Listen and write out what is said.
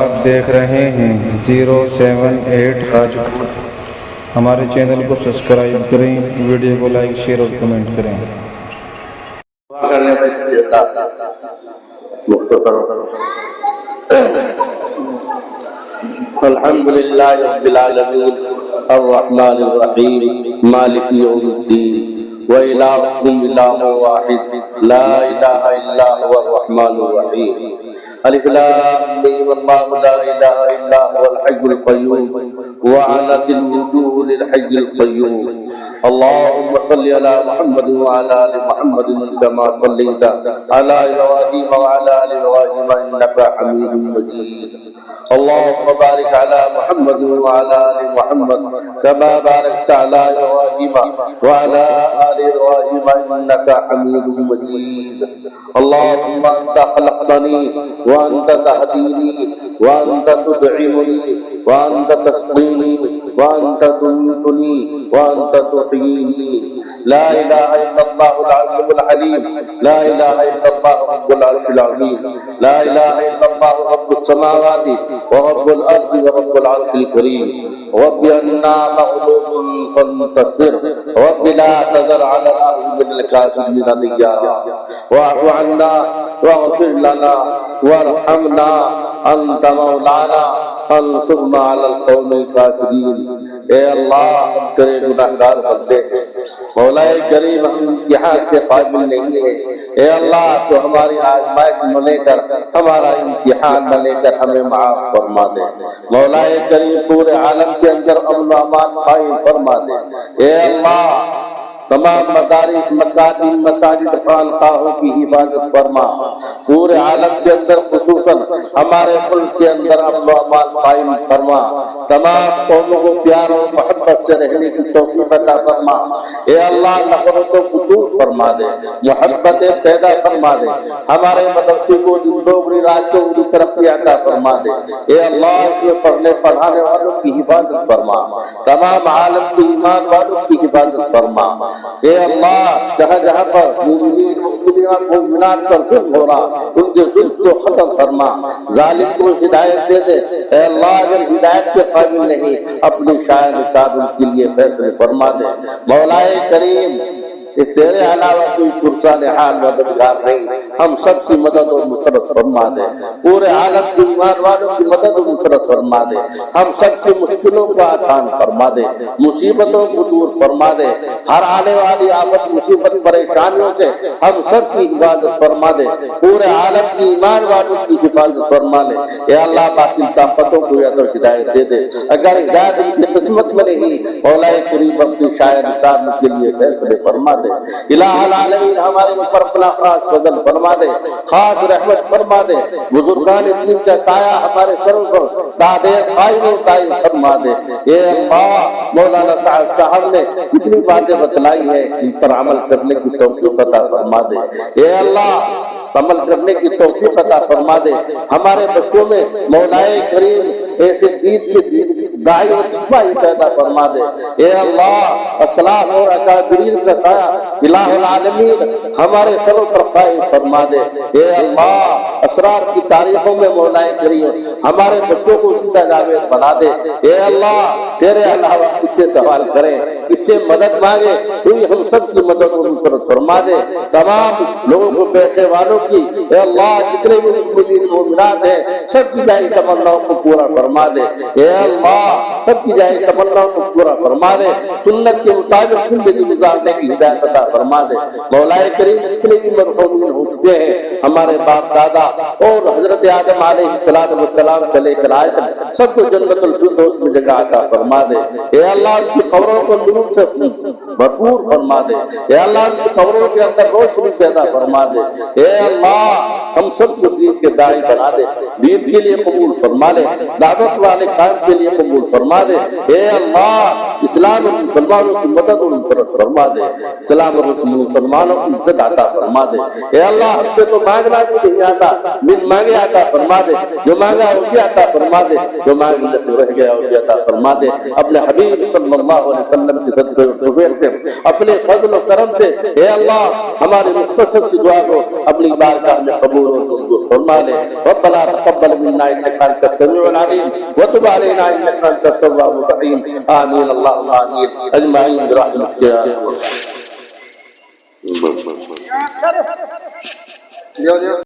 آپ دیکھ رہے ہیں 078 راجپوت۔ ہمارے چینل کو سبسکرائب کریں، ویڈیو کو لائک شیئر اور کمنٹ کریں۔ الحمد للہ رب العالمین الرحمن الرحیم مالک یوم الدین وإلہکم الہ واحد لا الہ الا هو الرحمن الرحیم الف لام میم اللہ لا الہ الا هو الحی القیوم وعنت الوجوہ للحی القیوم اللهم صل على محمد وعلى آل محمد كما صليت على إبراهيم وعلى آل إبراهيم إنك حميد مجيد اللهم بارك على محمد وعلى آل محمد كما باركت على إبراهيم وعلى آل إبراهيم إنك حميد مجيد اللهم أنت خلقتني وأنت تهديني وأنت تدعمني وأنت تسقيني وأنت تميتني وأنت تحييني لا إله إلا الله العظيم الحليم لا إله إلا الله رب العرش العظيم لا إله إلا الله رب السماوات ورب الأرض ورب العرش الكريم رب أنا مغلوب فانتصر رب لا تذر على الأرض من الكافرين ديارا واعف عنا واغفر لنا وارحمنا أنت مولانا فانصرنا على القوم الكافرين۔ اے اللہ ہم تیرے گناہگار بندے ہیں، مولا کریم ہم امتحان کے قابل نہیں ہیں، اے اللہ تو ہماری آزمائش نہ لے کر ہمارا امتحان نہ لے کر ہمیں معاف فرما دے، مولا کریم پورے عالم کے اندر امن و امان قائم فرما دے، اے اللہ تمام مدارس مکاتب مساجد خانقاہوں کی حفاظت فرما، پورے عالم کے اندر خصوصاً ہمارے ملک کے اندر امن و امان قائم فرما، تمام قوموں کو پیار اور محبت سے رہنے کی توفیق عطا فرما، اے اللہ نفرت و فتور فرما دے، محبت پیدا فرما دے، ہمارے مدرسے کو ڈوگری راجوں کی ترقی عطا فرما دے، اے اللہ اس میں پڑھنے پڑھانے والوں کی حفاظت فرما، تمام عالم کی ایمان والوں کی حفاظت فرما، اے اللہ جہاں جہاں پر مومنین مؤمنات مومنات پر ظلم ہو رہا ان کے ظلم کو ختم فرما، ظالم کو ہدایت دے دے، اے اللہ اگر ہدایت کے قابل نہیں اپنی شاہ نشاد ان کے لیے فیصلے فرما دے، مولا کریم تیرے علاوہ کوئی پرسان حال مددگار نہیں، ہم سب کی مدد اور نصرت فرما دے، پورے عالم کی ایمان والوں کی مدد اور نصرت فرما دے، ہم سب کی مشکلوں کو آسان فرما دے، مصیبتوں کو دور فرما دے، ہر آنے والی آفت مصیبت پریشانیوں سے ہم سب کی حفاظت فرما دے، پورے عالم کی ایمان والوں کی حفاظت فرما لے، اے اللہ باطل طاقتوں کو یا تو ہدایت دے دے، اگر ہدایت ان کی قسمت میں نہیں مولا کریم اپنی شاہ نشاد کے لیے فیصلے فرما دے، الہ العالمین ہمارے اوپر اپنا خاص فضل فرما دے، خاص رحمت فرما دے، بزرگان دین کا سایہ ہمارے سروں پر دائر قائم و دائم فرما دے، اے اللہ مولانا سعد صاحب نے کتنی باتیں بتلائی ہے ان پر عمل کرنے کی توفیق عطا فرما دے، اے اللہ عمل کرنے کی توفیق عطا فرما دے، ہمارے بچوں میں مولا کریم ایسے چیز کے دائی اور چھپائی پیدا فرما دے، اے اللہ اسلاف اور اکابرین کا سایہ الہ العالمین ہمارے سروں پر قائم فرما دے، اے اللہ اسرار کی تاریخوں میں مولا کریم ہمارے بچوں کو زندہ جاوید بنا دے، اے اللہ تیرے علاوہ کس سے سوال کریں، کس سے مدد مانگے، تو ہم سب کی مدد اور نصرت فرما دے، تمام لوگوں کو پیسے والوں کی اے اللہ جتنے بھی مسلمین مومنات ہیں سب کی جائے تمناؤں کو پورا فرما دے، اے اللہ سب کی جائے تمناؤں کو پورا فرما دے، سنت کے مطابق زندگی گزارنے کی ہدایت عطا فرما دے، مولا کریم جتنے بھی مرحومین ہو چکے ہیں ہمارے باپ دادا اور حضرت آدم علیہ السلام سے لے کر آئے تک سب کو جنت الفردوس میں جگہ عطا فرما دے، اے اللہ ان کی قبروں کو نور سے بھرپور فرما دے، اے اللہ ان کی قبروں کے اندر روشنی پیدا فرما دے، اے اللہ ہم سب کو دین کے داعی بنا دے، دین کے لیے قبول فرما دے، دعوت والے کام کے لیے قبول فرما دے، اے اللہ اسلام اور مسلمانوں کی مدد اور نصرت فرما دے، اسلام اور مسلمانوں کی عزت عطا فرما دے۔ اے اللہ ہم سے تو مانگنا بھی نہیں آتا، من مانگے عطا فرما دے، جو مانگا وہ بھی عطا فرما دے، جو مانگنے سے رہ گیا وہ بھی عطا فرما دے۔ اپنے حبیب صلی اللہ علیہ وسلم کی صدقے و توفیق سے، اپنے فضل و کرم سے اے اللہ ہماری مختصر سی دعا کو اپنی بارگاہ میں قبول اور منظور فرما لے۔ ربنا تقبل منا انك انت السميع العليم وتب علينا انك انت التواب الرحيم آمين اللهم آمين اجمعين برحمتك يا ارحم الراحمين۔